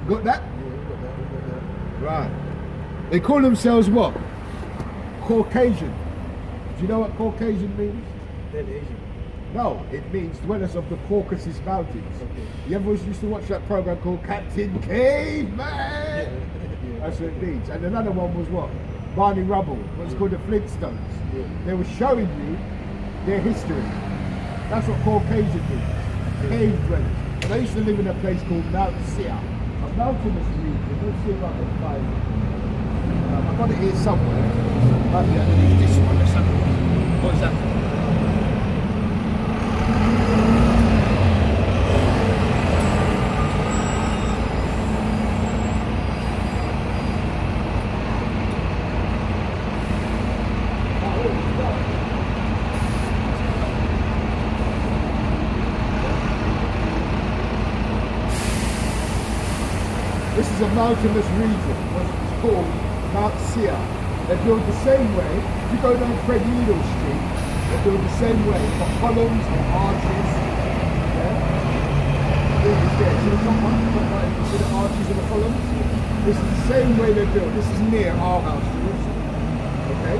Got that? Yeah, we got that. Right. They call themselves what? Caucasian. Do you know what Caucasian means? Then Asian. No, it means dwellers of the Caucasus Mountains. Okay. You ever used to watch that program called Captain Caveman? Yeah. That's what it means. And another one was what? Barney Rubble. What's called the Flintstones. Yeah. They were showing you their history. That's what Caucasian means. Cave dwellers. And I used to live in a place called Mount Seir. A mountainous region. Let's see if I can find it. I've got it here somewhere. Maybe underneath this one. Let's have a look. What is that? This is a mountainous region, what's called Mount Seir. They're built the same way. If you go down Fred Needle Street, they're built the same way. Got columns and arches. Yeah? It's there. See the top one? You see the arches and the columns? This is the same way they're built. This is near our house. Okay?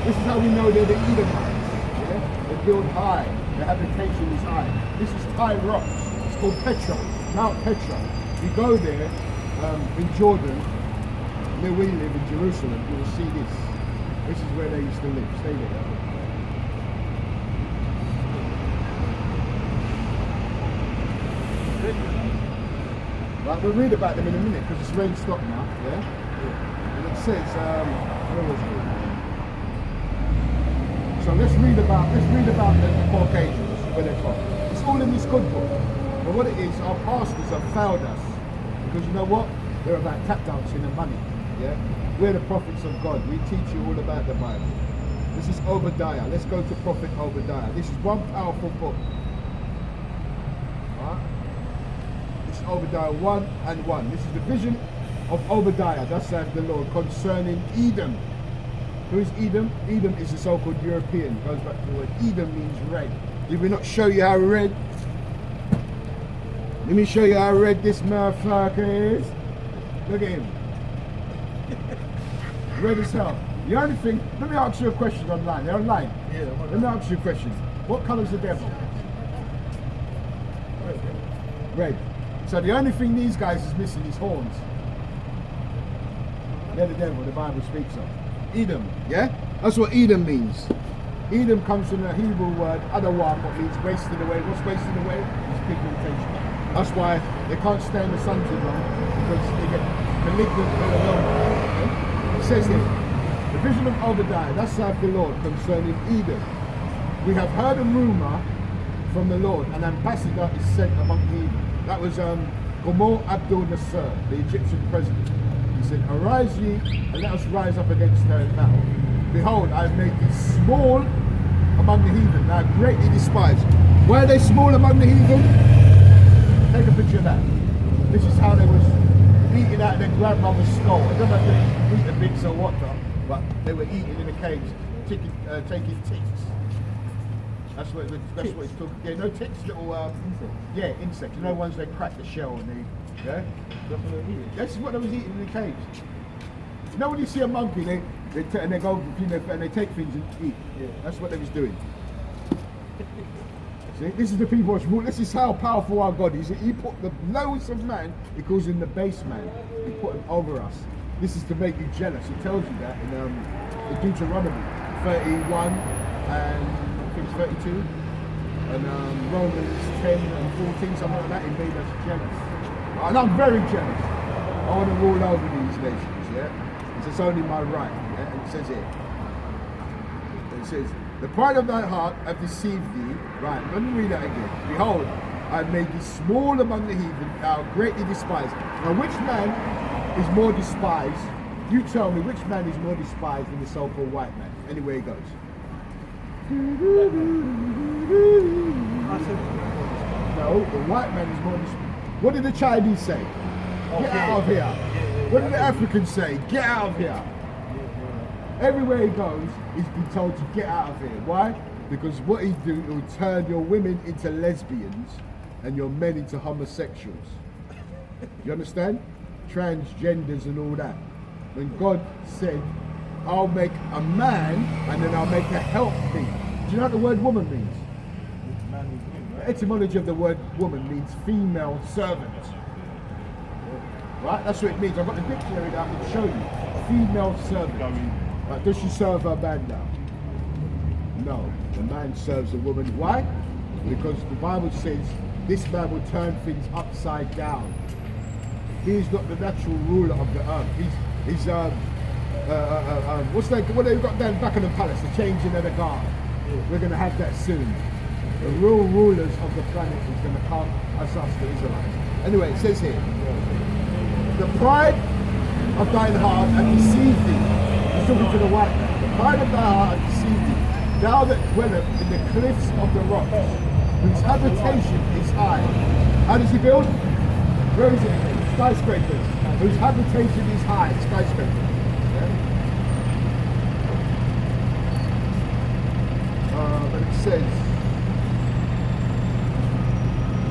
This is how we know they're the Edomites. Yeah? They build high. Their habitation is high. This is high rocks. It's called Petra, Mount Petra. You go there in Jordan, where we live in Jerusalem, you will see this. This is where they used to live. Stay there. Right, we'll read about them in a minute because it's rain stopped now. Yeah. And it says, where was it? So let's read about the Caucasians, where they're from. It's all in this good book. But what it is, our pastors have failed us. Because you know what? They're about tap dancing and money. Yeah? We're the prophets of God. We teach you all about the Bible. This is Obadiah. Let's go to Prophet Obadiah. This is one powerful book. Right? This is Obadiah 1 and 1. This is the vision of Obadiah, thus saith the Lord, concerning Edom. Who is Edom? Edom is the so-called European. Goes back to the word Edom means red. Did we not show you how red? Let me show you how red this motherfucker is. Look at him. Red as hell. The only thing, let me ask you a question online. They're online. Yeah. Let me ask you a question. What colour is the devil? Red. So the only thing these guys is missing is horns. They're the devil the Bible speaks of. Edom, yeah? That's what Edom means. Edom comes from the Hebrew word adawam, what means wasted away. What's wasted away? It's pigmentation. That's why they can't stay in the sun too long, because they get malignant melanoma. Okay? It says here, the vision of Obadiah, thus saith the Lord concerning Edom. We have heard a rumor from the Lord, an ambassador is sent among the heathen. That was Gamal Abdul Nasser, the Egyptian president. He said, arise ye, and let us rise up against her in battle. Behold, I have made thee small among the heathen, now greatly despised. Why are they small among the heathen? Take a picture of that. This is how they was eating out of their grandmother's skull. I don't know if they eat the bits or what, but they were eating in the caves, taking ticks. That's what it's called. Yeah, no ticks, little insects. You know, ones they crack the shell and they, yeah. That's what they was eating in the caves. You know when you see a monkey, they go and they take things and eat. Yeah. That's what they was doing. See, this is the people who rule. This is how powerful our God is. He put the lowest of man, he calls him the base man. He put him over us. This is to make you jealous. He tells you that in Deuteronomy 31 and I think it's 32 and Romans 10 and 14, something like that. He made us jealous. And I'm very jealous. I want to rule over these nations, yeah? It's only my right, yeah? And it says here. It says, the pride of thy heart hath deceived thee. Right, let me read that again. Behold, I have made thee small among the heathen, thou greatly despised. Now which man is more despised? You tell me, which man is more despised than the so-called white man? Anywhere he goes. No, the white man is more despised. What did the Chinese say? Get out of here. What did the Africans say? Get out of here. Everywhere he goes, he's been told to get out of here. Why? Because what he do, he'll turn your women into lesbians and your men into homosexuals. You understand? Transgenders and all that. When God said, I'll make a man and then I'll make a helpmeet. Do you know what the word woman means? Man with him, The right? etymology of the word woman means female servant. Right? That's what it means. I've got the dictionary that I can show you. Female servant. Right, does she serve her man now? No. The man serves the woman. Why? Because the Bible says this man will turn things upside down. He is not the natural ruler of the earth. He's what they've got down back in the palace, the changing of the guard. We're going to have that soon. The real rulers of the planet is going to come as us, the Israelites. Anyway, it says here, the pride of thine heart hath deceived thee. He's talking to the white man. The pride of thy heart hath deceived thee. Thou that dwelleth in the cliffs of the rocks, whose habitation is high. How does he build? Where is it? Skyscrapers. Whose habitation is high. Skyscrapers. Yeah? But it says,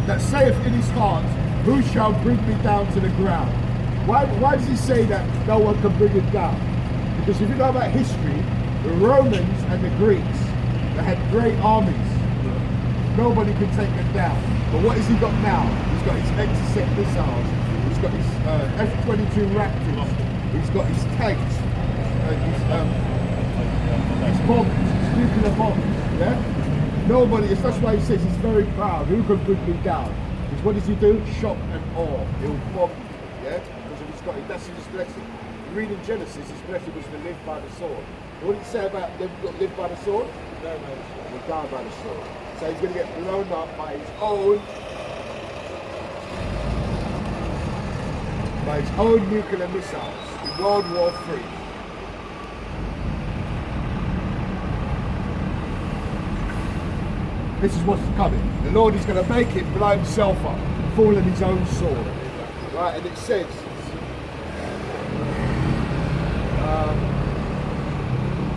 that saith in his heart, who shall bring me down to the ground? Why does he say that no one can bring him down? Because if you know about history, the Romans and the Greeks, they had great armies. Nobody could take them down. But what has he got now? He's got his intercept missiles. He's got his F-22 Raptors. He's got his tanks. His bombs, his nuclear bombs. Yeah? Nobody. That's why he says he's very proud. Who can bring me down? Because what does he do? Shock and awe. He'll bomb you. Yeah? Because he's got. That's his blessing. You read in Genesis, his blessing was to live by the sword. What did he say about them got live by the sword? Will die by the sword. So he's going to get blown up by his own nuclear missiles in World War III. This is what's coming. The Lord is going to make him blow himself up, fall on his own sword. Right, and it says,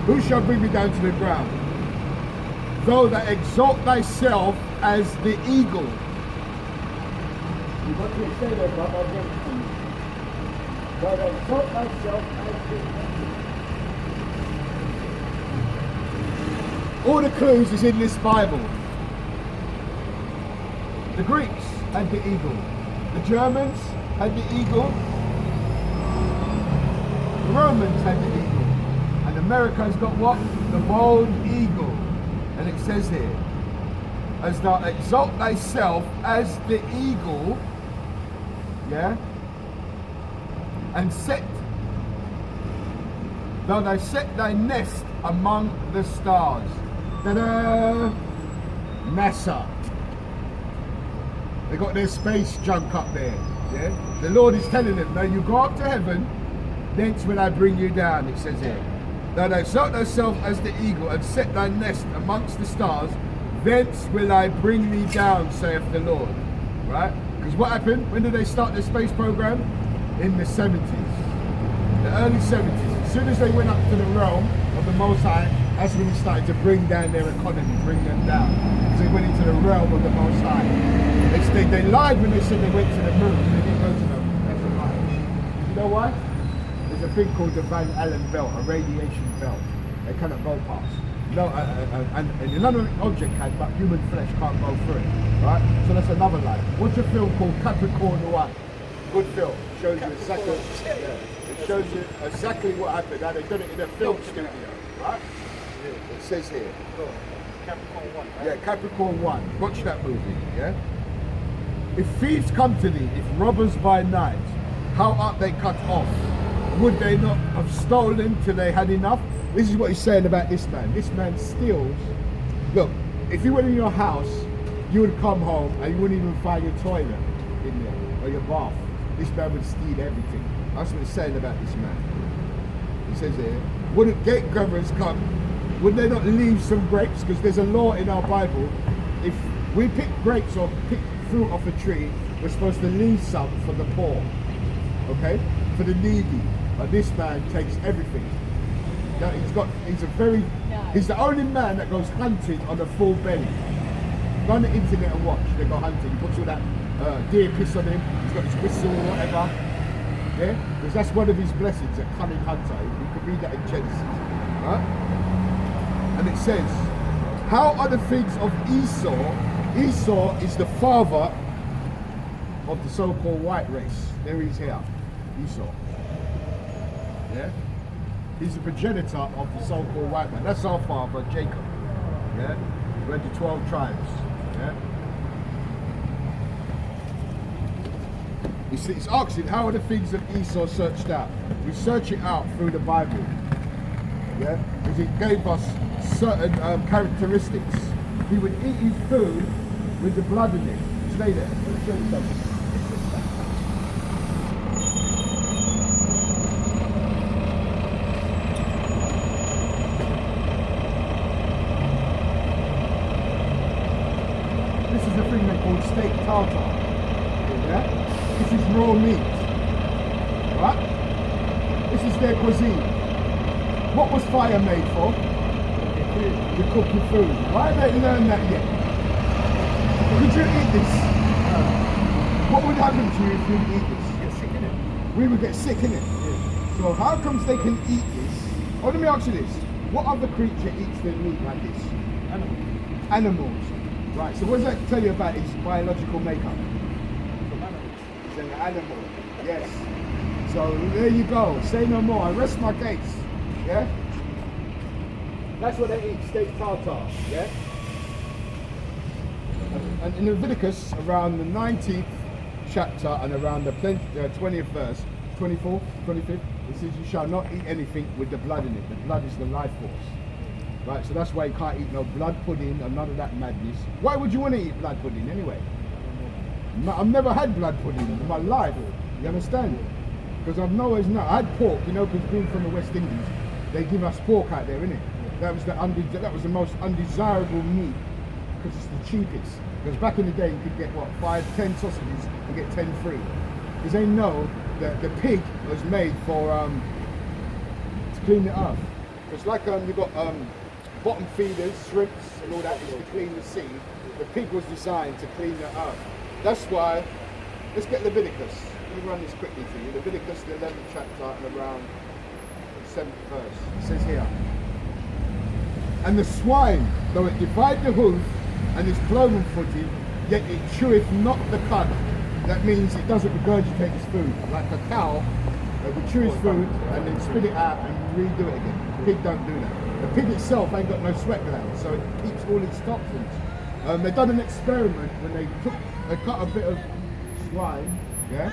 who shall bring me down to the ground? Thou that exalt thyself as the eagle. You got to say that, brother. Thou that exalt thyself as the eagle. All the clues is in this Bible. The Greeks had the eagle. The Germans had the eagle. The Romans had the eagle. And America's got what? The bald eagle. And it says here, as thou exalt thyself as the eagle, yeah, and thou set thy nest among the stars. Ta-da! NASA. They got their space junk up there. Yeah? The Lord is telling them, now you go up to heaven, thence will I bring you down, it says here. Thou exalt thyself as the eagle, and set thy nest amongst the stars, thence will I bring thee down, saith the Lord. Right? Because what happened? When did they start their space program? In the 70s. The early 70s. As soon as they went up to the realm of the Most High, that's when he started to bring down their economy, bring them down. Because they went into the realm of the Most High. They lied when they said they went to the moon. They didn't go to the moon. That's a lie. You know why? There's a thing called the Van Allen belt, a radiation belt. They cannot go past. No, and another object can, but human flesh can't go through it. Right? So that's another lie. What's a film called Capricorn 1? Good film. Shows you exactly. Yeah. It shows you exactly what happened. Now they've done it in a film studio. Right? It says here. Capricorn 1, right? Yeah, Capricorn 1. Watch that movie, yeah? If thieves come to thee, if robbers by night, how art they cut off? Would they not have stolen till they had enough? This is what he's saying about this man. This man steals. Look, if you went in your house, you would come home and you wouldn't even find your toilet in there, or your bath. This man would steal everything. That's what he's saying about this man. He says here, wouldn't gate grabbers come? Would they not leave some grapes? Because there's a law in our Bible. If we pick grapes or pick fruit off a tree, we're supposed to leave some for the poor. Okay? For the needy. But this man takes everything. Now, he's the only man that goes hunting on a full belly. Go on the internet and watch, they go hunting. He puts all that deer piss on him, he's got his whistle or whatever. Yeah? Because that's one of his blessings, a cunning hunter. You can read that in Genesis. Right? And it says, how are the figs of Esau? Esau is the father of the so-called white race. There he's here. Esau. Yeah? He's the progenitor of the so-called white man. That's our father, Jacob. Yeah? We had the 12 tribes. Yeah? You see, it's asking, how are the things of Esau searched out? We search it out through the Bible. Yeah? Because it gave us certain characteristics. He would eat his food with the blood in it. Stay there. Let me show you something. This is the thing they call steak tartare. Yeah? This is raw meat. Right? This is their cuisine. What was fire made for? To cook your food. Why haven't they learned that yet? Could you eat this? What would happen to you if you eat this? Get sick in it. We would get sick in it. Yeah. So how comes they can eat this? Oh, let me ask you this. What other creature eats their meat like this? Animal. Animals. Right, so what does that tell you about its biological makeup? From animals. It's an animal. Yes. So there you go. Say no more. I rest my case. Yeah? That's what they eat, steak tartare. Yeah? And in Leviticus, around the 19th chapter and around the 20th verse, 24th, 25th, it says you shall not eat anything with the blood in it. The blood is the life force. Right, so that's why you can't eat no blood pudding or none of that madness. Why would you want to eat blood pudding anyway? I've never had blood pudding in my life. You understand? Because I've always known. I had pork, you know, because being from the West Indies, they give us pork out there, innit? That was the most undesirable meat because it's the cheapest. Because back in the day, you could get what 5, 10 sausages and get 10 free. Because they know that the pig was made for to clean it up. It's like you've got bottom feeders, shrimps, and all that is to clean the sea. The pig was designed to clean the earth. That's why. Let's get Leviticus. Let me run this quickly for you. Leviticus, the 11th chapter, and around the 7th verse. It says here. And the swine, though it divide the hoof and is cloven-footed, yet it cheweth not the cud. That means it doesn't regurgitate its food. Like a cow, it would chew its food and then spit it out and redo it again. The pig don't do that. The pig itself ain't got no sweat glands, so it keeps all its toxins. They've done an experiment when they cut a bit of swine, yeah?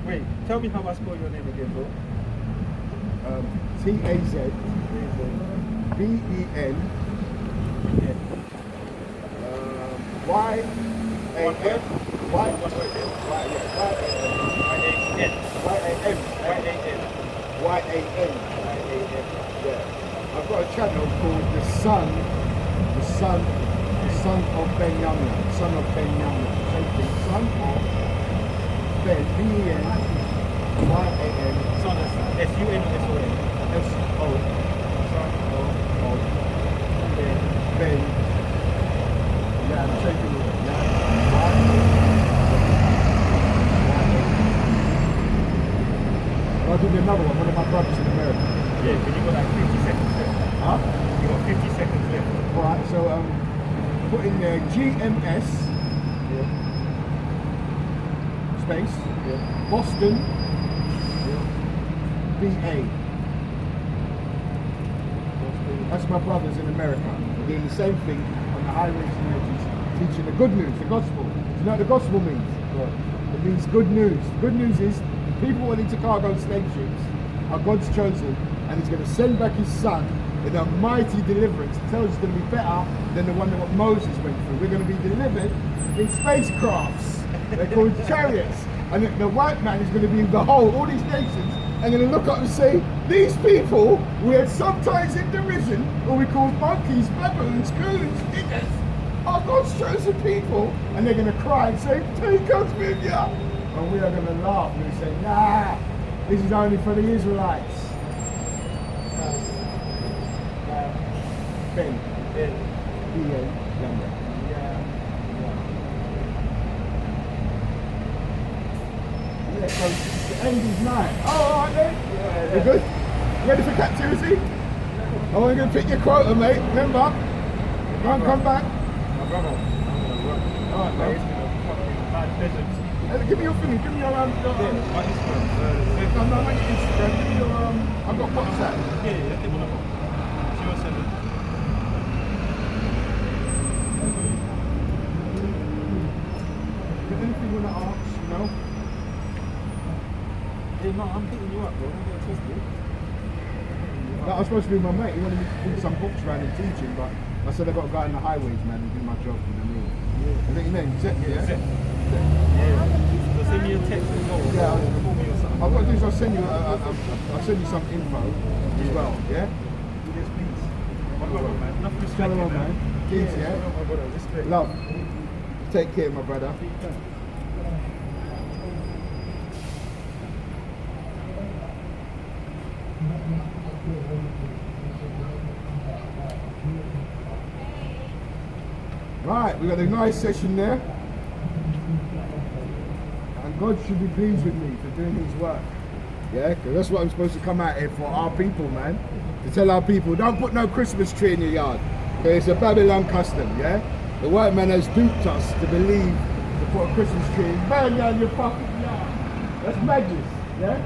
Wait, tell me how I spell your name again, bro. T-A-Z-B-E-N Y-A-M Y-A-M. Yeah. I've got a channel called The Son of Benjamin. Son of Benjamin. Same thing. Son of Ben, B-E-N-Y-A-M. Son is S-U-N-S-O-N. S-O. Son of Ben. Yeah, I'm taking it. I'll give you another one of my brothers in America. Yeah, but you got like 50 seconds left. Huh? You got 50 seconds left. Alright, so put in there GMS space Boston BA. That's my brothers in America. We're doing the same thing on the highways and edges, teaching the good news, the gospel. Do you know what the gospel means? It means good news. Good news is the people went into cargo slave ships are God's chosen, and He's going to send back His Son in a mighty deliverance. It tells us it's going to be better than the one that what Moses went through. We're going to be delivered in spacecrafts. They're called chariots. And the white man is going to be in the whole, all these nations, and going to look up and say, these people we had sometimes in derision, or we call monkeys, baboons, coons, niggers, are God's chosen people. And they're going to cry and say, take us with you. And we are going to laugh and say, nah, this is only for the Israelites. Ben. Ben. B-A. Yeah, so the end is night. Oh, alright then. Yeah. You good? Ready for captivity? I want you to pick your quota, mate. Remember? Go and come back. My brother, I'm gonna run. Alright, It's mate. been a fucking bad desert. Give me your thing. Give me your My Instagram. no, I want your Instagram. Give me your I've got WhatsApp. Yeah, that's the one. She was sending. Is there anything you want to ask? No. Hey, no, I'm hitting you up, bro. I'm getting twisted. No, I was supposed to be my mate. He wanted me to do some books around and teaching, but I said I got to go out in the highways, man, and do my job. You know what I mean? Yeah. Is that your name? Zep, yeah? Zep. Yeah. So send me a text as well. Yeah. Or call me or something. What I'll do is I'll send you some info as well, yeah? Yes, please. My brother, man. Enough respect. Shalom, man. Peace, yeah? Shalom, my brother. Respect. Love. Take care, my brother. Right, we got a nice session there. And God should be pleased with me for doing his work. Yeah, because that's what I'm supposed to come out here for, our people, man. To tell our people, don't put no Christmas tree in your yard. Okay, it's a Babylon custom, yeah? The white man has duped us to believe to put a Christmas tree in bang down your fucking yard. That's madness, yeah?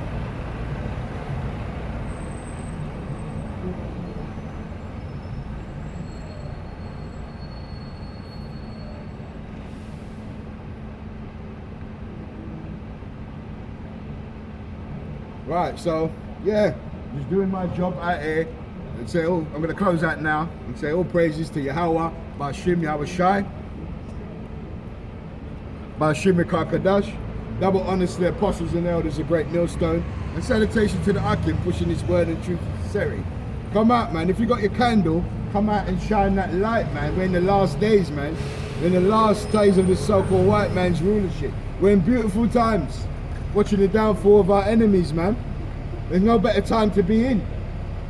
Right, so yeah, just doing my job out here and say, oh, I'm going to close out now and say all praises to Yahweh, Ba'ashim Yahweh Shai, Ba'ashim Kakadash, double honors to the apostles and elders, a great millstone, and salutation to the Akim pushing his word and truth Seri. Come out, man. If you got your candle, come out and shine that light, man. We're in the last days, man. We're in the last days of the so-called white man's rulership. We're in beautiful times. Watching the downfall of our enemies, man. There's no better time to be in.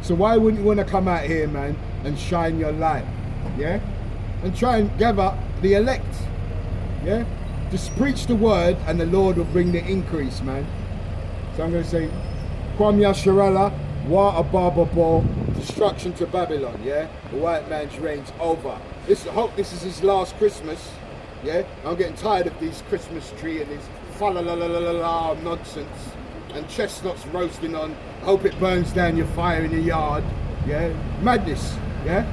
So why wouldn't you want to come out here, man, and shine your light, yeah? And try and gather the elect, yeah? Just preach the word and the Lord will bring the increase, man. So I'm going to say, Kwam Yasharala, Wa Abababo, destruction to Babylon, yeah? The white man's reign's over. I hope this is his last Christmas, yeah? I'm getting tired of these Christmas tree and these fa-la-la-la-la-la nonsense and chestnuts roasting on. I hope it burns down your fire in your yard, yeah? Madness, yeah?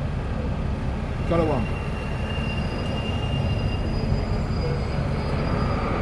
Shalom.